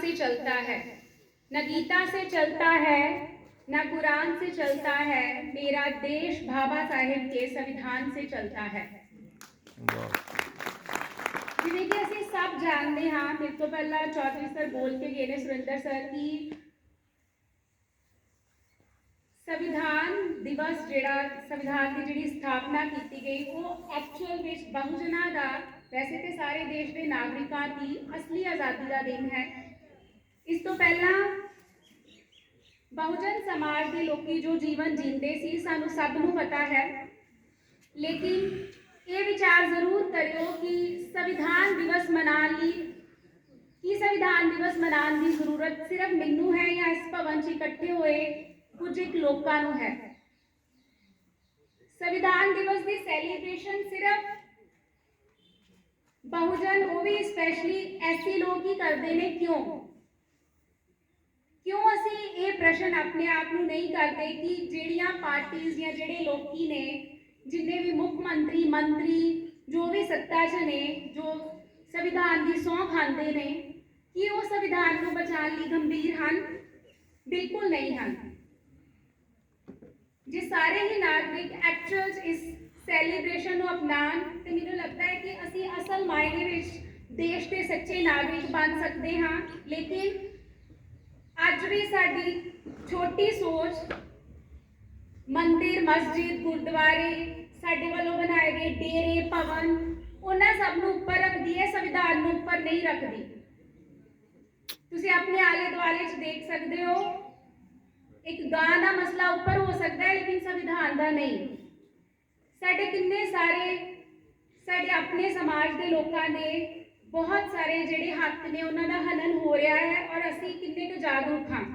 से चलता है, न गीता से चलता है, न कुरान से चलता है, मेरा देश बाबा साहेब के संविधान से चलता है। जिवें कि असीं सब जानते हाँ, मेरे तो पहला चौधरी सर बोल के गए ने, सुरिंदर सर, की संविधान दिवस जिहड़ा संविधान की जिहड़ी स्थापना की गई वो एक्चुअल में बहुजनां दा, वैसे तो सारे देश के नागरिकों की असली आज़ादी का दिन है। इस तो पहला बहुजन समाज के लोग जो जीवन जींदे सी सानू सब नूं पता है, लेकिन ये विचार जरूर करियो कि संविधान दिवस मनाने की संविधान दिवस मनाने की जरूरत सिर्फ मैनू है या इस भवन च इकट्ठे हुए कुछ एक लोगों नूं है। संविधान दिवस की सैलीब्रेशन सिर्फ बहुजन, वो भी स्पैशली ऐसे लोग ही करते हैं। क्यों असी ये प्रश्न अपने आप को नहीं करते कि ਜਿਹੜੀਆਂ पार्टीज या ਜਿਹੜੇ लोग ने, जिन्हें भी मुख्यमंत्री मंत्री जो भी सत्ता च ने, जो संविधान की सौं खाते हैं, कि वो संविधान को बचाने लिए गंभीर हैं? बिल्कुल नहीं हैं। जे सारे ही नागरिक एक्चुअल इस सैलीब्रेशन को अपनान तो मुझे लगता है कि असी असल मायने में देश के सच्चे नागरिक बन सकते हाँ। लेकिन अज भी साडी छोटी सोच मंदिर मस्जिद गुरुद्वारे साडे वालों बनाए गए डेरे भवन उन्होंने सब नूं उपर रखती है, संविधान नूं उपर नहीं रखती। तुसीं अपने आले दुआले च देख सकते हो, एक गां का मसला उपर हो सकता है लेकिन संविधान का नहीं। साडे किन्ने सारे साडे अपने समाज के लोगों ने बहुत सारे जिहड़े हक ने उन्हां दा हनन हो रहा है और असीं किन्ने कुछ जागरूक हाँ।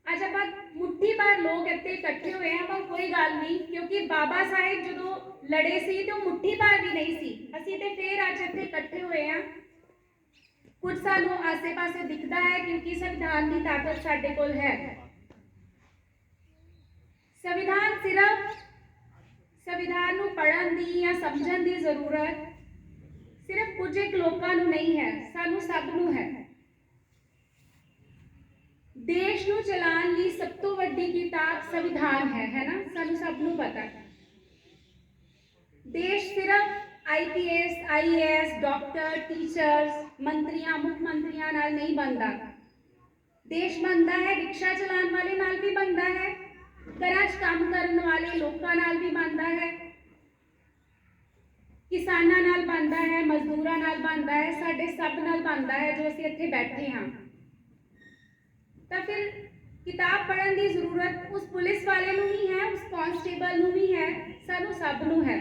अज आप मुट्ठी भर लोग इत्थे इकट्ठे हुए हैं, पर कोई गल नहीं, क्योंकि बाबा साहेब जो लड़े सी तो मुट्ठी भर भी नहीं सी। असीं ते फिर अज इत्थे इकट्ठे हुए हैं, कुछ सानू आसे पासे दिखता है क्योंकि संविधान की ताकत साडे कोल है। संविधान सिर्फ संविधान नूं पढ़न दी या समझण दी जरूरत सिर्फ कुछ एक लोगों नूं नहीं है, सानू सब नूं है। देश नूं चलाउण लई सब तो वड्डी किताब संविधान है ना, सानू सब नूं पता है। देश सिर्फ IPS IAS डॉक्टर टीचर्स मंत्रियां मुख्यमंत्रियों नाल नहीं बनता। देश बनता है रिक्शा चलाने वाले नाल भी बनता है, घरां च काम करने वाले लोगों नाल भी बनता है, किसानां नाल बनता है, मजदूरां नाल बनता है, साडे सब नाल बनता है जो असीं इत्थे बैठे हाँ। तो फिर किताब पढ़ने की जरूरत उस पुलिस वाले नूं भी है, उस कॉन्स्टेबल नूं भी है, सानू सब नूं है।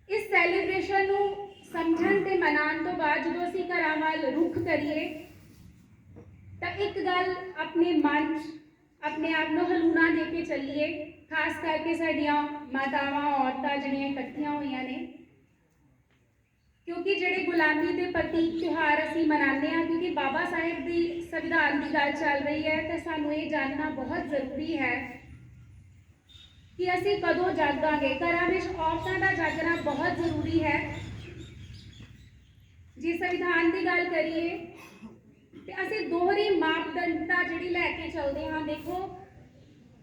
इस सैलीब्रेशन नूं समझण ते मनाउण तो बाद जो असीं घरां वल रुख करिए तो एक गल अपने मन अपने आप को हलूना दे के चलिए, खास करके साडियां मातावां औरतां जिहड़ियां इकट्ठियां होईयां ने, क्योंकि जिहड़े गुलामी के प्रतीक त्यौहार असीं मनाते हैं, क्योंकि बाबा साहेब की संविधान की गल चल रही है तो सानू ये जानना बहुत जरूरी है कि असीं कदों जागांगे। घरां विच औरतां दा जागना बहुत जरूरी है। जे संविधान की गल करिए तो असीं दोहरी मापदंडता जिहड़ी लैके चलते हाँ। देखो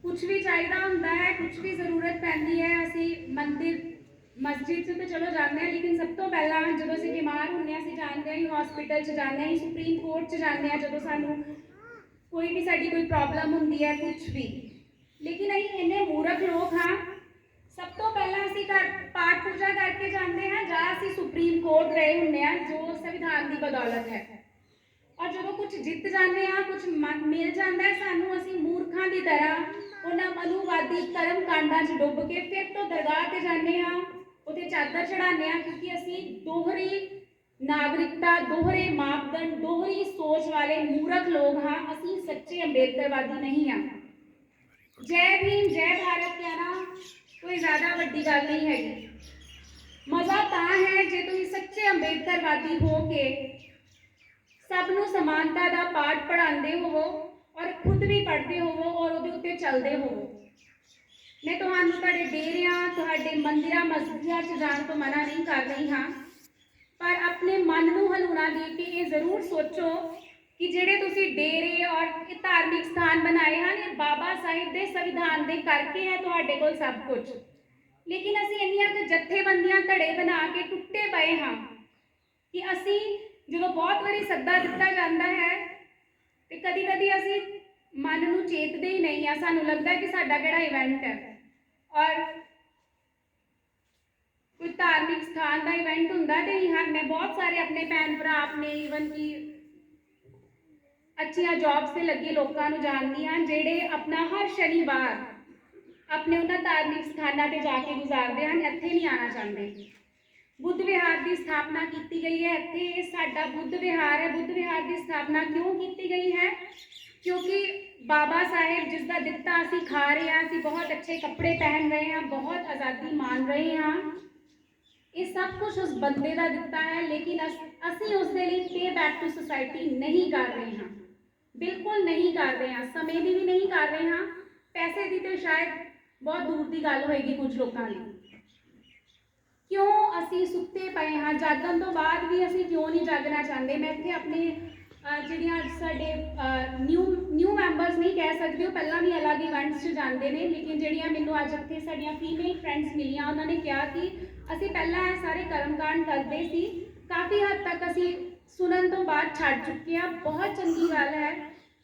कुछ भी चाहिए हुंदा है, कुछ भी जरूरत पैंदी है, असीं मंदिर मस्जिद से तो चलो जाते हैं, लेकिन सब तो पहला जो असीं बीमार होंगे असीं जाते हैं हॉस्पिटल च जाते हैं, सुप्रीम कोर्ट च जाते हैं जो सानू कोई भी साडी कोई प्रॉब्लम होंदी है कुछ भी। लेकिन असीं इन्ने मूर्ख लोग हाँ, सब तो पहला असीं घर पाठ पूजा करके जाते हैं जां असीं सुप्रीम कोर्ट गए होंगे हैं जो संविधान की बदौलत है, और जो कुछ जित जाते हैं कुछ मिल जाता है सानू, असीं मूर्खां की तरह उन्हां मनुवादी कर्म कांडां च डुब के फिर तो दरगाह ते जाते हैं, उत्थे चादर चढ़ाने हैं, क्योंकि असीं दोहरी नागरिकता दोहरे मापदंड दोहरी सोच वाले मूर्ख लोग हाँ। असीं सच्चे अंबेडकरवादी नहीं हाँ। जय भीम जय भारत कहना कोई ज़्यादा वड्डी गल नहीं हैगी। मज़ा तां है जे तुसीं सच्चे अंबेडकरवादी हो के सबनों समानता का पाठ पढ़ाते होवो और खुद भी पढ़ते होवो और उहदे उत्ते चलते होवो। मैं तुहानूं तुहाडे डेरियां तुहाडे मंदिरां मस्जिदां च जाण तो मना नहीं कर रही हाँ, पर अपने मन नूं हलूना सोचो कि ਜਿਹੜੇ ਤੁਸੀਂ ਡੇਰੇ ਔਰ ਇਹ ਧਾਰਮਿਕ ਸਥਾਨ ਬਣਾਏ ਹਨ, ਇਹ ਬਾਬਾ ਸਾਹਿਬ ਦੇ ਸੰਵਿਧਾਨ ਦੇ ਕਰਕੇ ਹੈ ਤੁਹਾਡੇ ਕੋਲ ਸਭ ਕੁਝ। ਲੇਕਿਨ ਅਸੀਂ ਇੰਨੀਆਂ ਕੁ ਜਥੇਬੰਦੀਆਂ ਧੜੇ ਬਣਾ ਕੇ ਟੁੱਟੇ ਪਏ ਹਾਂ ਕਿ ਅਸੀਂ ਜਦੋਂ ਬਹੁਤ ਵਾਰੀ ਸੱਦਾ ਦਿੱਤਾ ਜਾਂਦਾ ਹੈ ਤੇ ਕਦੀ ਕਦੀ ਅਸੀਂ ਮਨ ਨੂੰ ਚੇਤਦੇ ਹੀ ਨਹੀਂ ਆ। ਸਾਨੂੰ ਲੱਗਦਾ ਕਿ ਸਾਡਾ ਕਿਹੜਾ ਇਵੈਂਟ ਹੈ, ਔਰ ਕੋਈ ਧਾਰਮਿਕ ਸਥਾਨ ਦਾ ਇਵੈਂਟ ਹੁੰਦਾ ਤੇ मैं बहुत सारे अपने भैन भरा अपने ईवन की अच्छिया जॉब से लगे लोगों को जानती हाँ ਜਿਹੜੇ अपना हर शनिवार अपने उन्होंने धार्मिक स्थानों पर जाके गुजारते हैं, इत्थे नहीं आना चाहते। बुद्ध विहार की स्थापना की गई है, इत्थे साडा बुद्ध विहार है। बुद्ध विहार की स्थापना क्यों की गई है? क्योंकि बाबा साहेब जिसका दिता असी खा रहे हैं, असी बहुत अच्छे कपड़े पहन रहे हैं, बहुत आज़ादी मान रहे हैं, ये सब कुछ उस बंदे का दिता है। लेकिन असी उसके लिए पे बैक टू सोसाइटी नहीं कर रहे हैं, बिल्कुल नहीं कर रहे हैं, समय की भी नहीं कर रहे हैं, पैसे की तो शायद बहुत दूर की गल होएगी कुछ लोगों की। क्यों असी सुते पे हाँ? जागन तो बाद भी असी क्यों नहीं जागना चाहते? मैं इतने अपने ਜਿਹੜੀਆਂ ਸਾਡੇ ਨਿਊ ਮੈਂਬਰਸ ਨਹੀਂ ਕਹਿ ਸਕਦੇ, ਉਹ ਪਹਿਲਾਂ ਵੀ ਅਲੱਗ ਇਵੈਂਟਸ 'ਚ ਜਾਂਦੇ ਨੇ, ਲੇਕਿਨ ਜਿਹੜੀਆਂ ਮੈਨੂੰ ਅੱਜ ਇੱਥੇ ਸਾਡੀਆਂ ਫੀਮੇਲ ਫਰੈਂਡਸ ਮਿਲੀਆਂ, ਉਹਨਾਂ ਨੇ ਕਿਹਾ ਕਿ ਅਸੀਂ ਪਹਿਲਾਂ ਇਹ ਸਾਰੇ ਕਰਮਕਾਂਡ ਕਰਦੇ ਸੀ, ਕਾਫੀ ਹੱਦ ਤੱਕ ਅਸੀਂ ਸੁਣਨ ਤੋਂ ਬਾਅਦ ਛੱਡ ਚੁੱਕੇ ਹਾਂ। ਬਹੁਤ ਚੰਗੀ ਗੱਲ ਹੈ,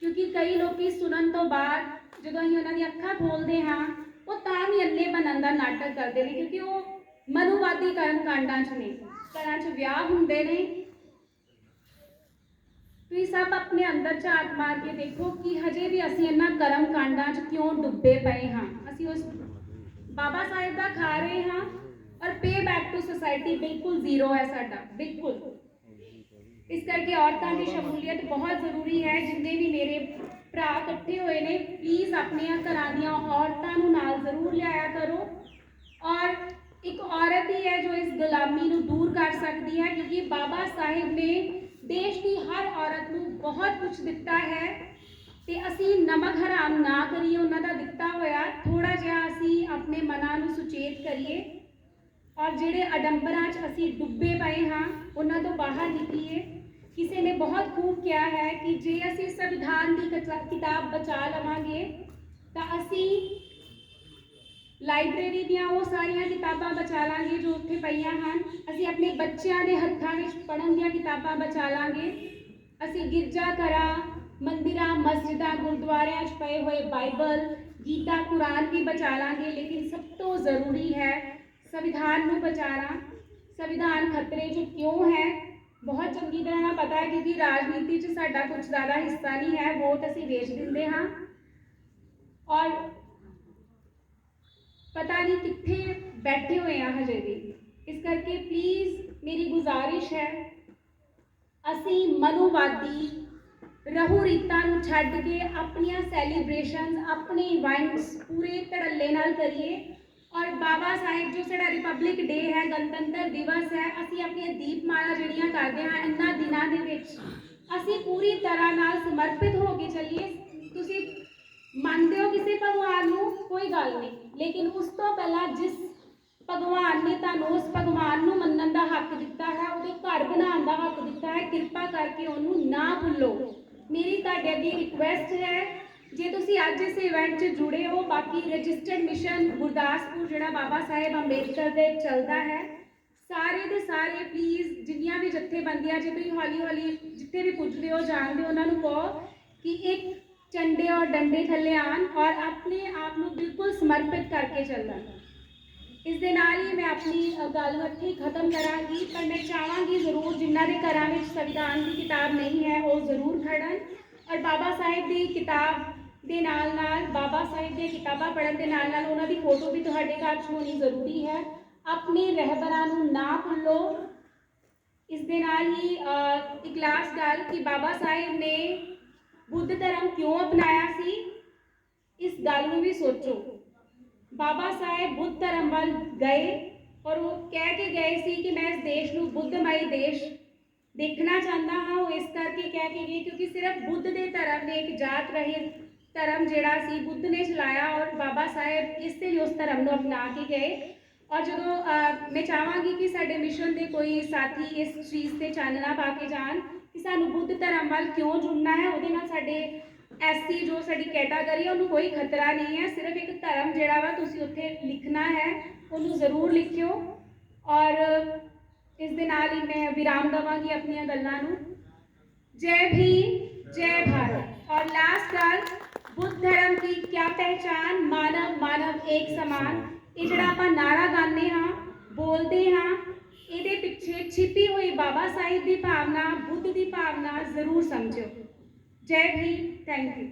ਕਿਉਂਕਿ ਕਈ ਲੋਕੀ ਸੁਣਨ ਤੋਂ ਬਾਅਦ ਜਦੋਂ ਅਸੀਂ ਉਹਨਾਂ ਦੀਆਂ ਅੱਖਾਂ ਖੋਲ੍ਹਦੇ ਹਾਂ, ਉਹ ਤਾਂ ਵੀ ਅੰਨੇ ਬਣਨ ਦਾ ਨਾਟਕ ਕਰਦੇ ਨੇ, ਕਿਉਂਕਿ ਉਹ ਮਨੂਵਾਦੀ ਕਰਮਕਾਂਡਾਂ 'ਚ ਨੇ, ਘਰਾਂ 'ਚ ਵਿਆਹ ਹੁੰਦੇ ਨੇ। ਤੁਸੀਂ सब अपने अंदर झात मार के देखो कि हजे भी असी इन्होंने कर्म कांडा क्यों डुबे पे हाँ। असी उस बाबा साहेब का खा रहे हाँ और पे बैक टू सोसाइटी बिल्कुल जीरो है साडा, बिल्कुल। इस करके औरतों की शमूलीयत बहुत ज़रूरी है। जिन्हें भी मेरे भरा इकट्ठे हुए ने, प्लीज़ अपने घर दियाँ औरतों नाल जरूर लिया करो। और एक औरत ही है जो इस गुलामी को दूर कर सकती है, क्योंकि बाबा साहेब ने देश की हर औरत को बहुत कुछ दिता है, तो असी नमक हराम ना करिए। उन्होंने दिता होया थोड़ा जिहा असी अपने मनां नूं सुचेत करिए, और जिहड़े अडंबरां च असी डुबे पे हाँ, उन्हां तो बाहर निकलिए। किसी ने बहुत खूब कहा है कि जे असी संविधान की किताब बचा लवांगे तो असी लाइब्रेरी दियाँ वो सारिया किताबां बचा लांगे जो उत्थे पईयां हन, असी अपने बच्चों के हत्थां विच पढ़न दियां किताबां बचा लांगे, असी गिरजा घरां, मंदिरां, मस्जिदां, गुरुद्वारियां च पए हुए बाइबल, गीता, कुरान भी बचा लांगे। लेकिन सब तो ज़रूरी है संविधान नूं बचाना। संविधान खतरे च क्यों है? बहुत चंगी तरह पता है, क्योंकि राजनीति च साडा कुछ ज़्यादा हिस्सा नहीं है, वोट असी वेच दिंदे हाँ, और पता नहीं कितने बैठे हुए हैं हजे भी। इस करके प्लीज़ मेरी गुजारिश है, असी मनुवादी रहू रीतां नूं छड्ड के अपनियां सैलीब्रेशनस, अपने इवेंट्स पूरे धड़ल्ले नाल करिए। और बाबा साहेब जो साडा रिपब्लिक डे है, गणतंत्र दिवस है, असी अपनी दीपमाला जिहड़ियां करदे हां इन्हां दिनां दे विच असी पूरी तरह नाल समर्पित हो के चलिए। तुसीं ਮੰਨਦੇ ਹੋ ਕਿਸੇ ਭਗਵਾਨ ਨੂੰ, ਕੋਈ ਗੱਲ ਨਹੀਂ, ਲੇਕਿਨ ਉਸ ਤੋਂ ਪਹਿਲਾਂ ਜਿਸ ਭਗਵਾਨ ਨੇ ਤੁਹਾਨੂੰ ਉਸ ਭਗਵਾਨ ਨੂੰ ਮੰਨਣ ਦਾ ਹੱਕ ਦਿੱਤਾ ਹੈ, ਉਹਦੇ ਘਰ ਬਣਾਉਣ ਦਾ ਹੱਕ ਦਿੱਤਾ ਹੈ, ਕਿਰਪਾ ਕਰਕੇ ਉਹਨੂੰ ਨਾ ਭੁੱਲੋ। ਮੇਰੀ ਤੁਹਾਡੇ ਅੱਗੇ ਰਿਕੁਐਸਟ ਹੈ, ਜੇ ਤੁਸੀਂ ਅੱਜ ਇਸ ਇਵੈਂਟ 'ਚ ਜੁੜੇ ਹੋ, ਬਾਕੀ ਰਜਿਸਟਰਡ ਮਿਸ਼ਨ ਗੁਰਦਾਸਪੁਰ ਜਿਹੜਾ ਬਾਬਾ ਸਾਹਿਬ ਅੰਬੇਦਕਰ ਦੇ ਚੱਲਦਾ ਹੈ, ਸਾਰੇ ਦੇ ਸਾਰੇ ਪਲੀਜ਼ ਜਿੰਨੀਆਂ ਵੀ ਜਥੇਬੰਦੀਆਂ, ਜੇ ਤੁਸੀਂ ਹੌਲੀ ਹੌਲੀ ਜਿੱਥੇ ਵੀ ਪੁੱਜਦੇ ਹੋ ਜਾਣਦੇ ਹੋ, ਉਹਨਾਂ ਨੂੰ ਕਹੋ कि एक झंडे और डंडे थले आन और अपने आप को बिल्कुल समर्पित करके चलना। इस दे नाल ही मैं अपनी गल इत्थे खत्म करांगी, पर मैं चाहांगी जरूर जिन्हां दे घरां विच संविधान की किताब नहीं है वो जरूर खड़न, और बाबा साहेब की किताब दे नाल नाल, बाबा साहेब दी किताबां पढ़न दे नाल नाल उन्हां दी फोटो भी तुहाडे घर च होनी जरूरी है। अपने रहबरां नूं ना भुल्लो। इस दे नाल ही एक लास्ट गल कि बाबा साहेब ने बुद्ध धर्म क्यों अपनाया सी, इस गल नूं भी सोचो। बाबा साहेब बुद्ध धर्म वाल गए और वो कह के गए सी कि मैं इस देश नूं बुद्धमई देश देखना चाहता हाँ। वो इस करके कह के गए क्योंकि सिर्फ बुद्ध के धर्म ने एक जात रहित धर्म जिहड़ा सी बुद्ध ने चलाया, और बाबा साहेब इससे उस धर्म नूं अपना के गए। और जो मैं चाहांगी कि साडे मिशन के कोई साथी इस चीज़ से चानना पा के जान ਕਿ ਸਾਨੂੰ ਬੁੱਧ ਧਰਮ ਵੱਲ ਕਿਉਂ ਜੁੜਨਾ ਹੈ। ਉਹਦੇ ਨਾਲ ਸਾਡੇ ਐਸਸੀ ਜੋ ਸਾਡੀ ਕੈਟਾਗਰੀ ਹੈ ਉਹਨੂੰ ਕੋਈ ਖਤਰਾ ਨਹੀਂ ਹੈ। ਸਿਰਫ ਇੱਕ ਧਰਮ ਜਿਹੜਾ ਵਾ ਤੁਸੀਂ ਉੱਥੇ ਲਿਖਣਾ ਹੈ, ਉਹਨੂੰ ਜ਼ਰੂਰ ਲਿਖਿਓ। ਔਰ ਇਸ ਦੇ ਨਾਲ ਹੀ ਮੈਂ ਵਿਰਾਮ ਦੇਵਾਂਗੀ ਆਪਣੀਆਂ ਗੱਲਾਂ ਨੂੰ। जय भीम, जय भारत। और लास्ट गल, बुद्ध धर्म की क्या पहचान, मानव मानव एक समान। ये ਜਿਹੜਾ ਆਪਾਂ ਨਾਰਾ ਗਾਉਂਦੇ ਹਾਂ, ਬੋਲਦੇ ਹਾਂ, ਇਹਦੇ ਪਿੱਛੇ ਛਿਪੀ ਹੋਈ ਬਾਬਾ ਸਾਹਿਬ ਦੀ ਭਾਵਨਾ, ਬੁੱਧ ਦੀ ਭਾਵਨਾ ਜ਼ਰੂਰ ਸਮਝੋ। ਜੈ ਭੀਮ, ਥੈਂਕ ਯੂ।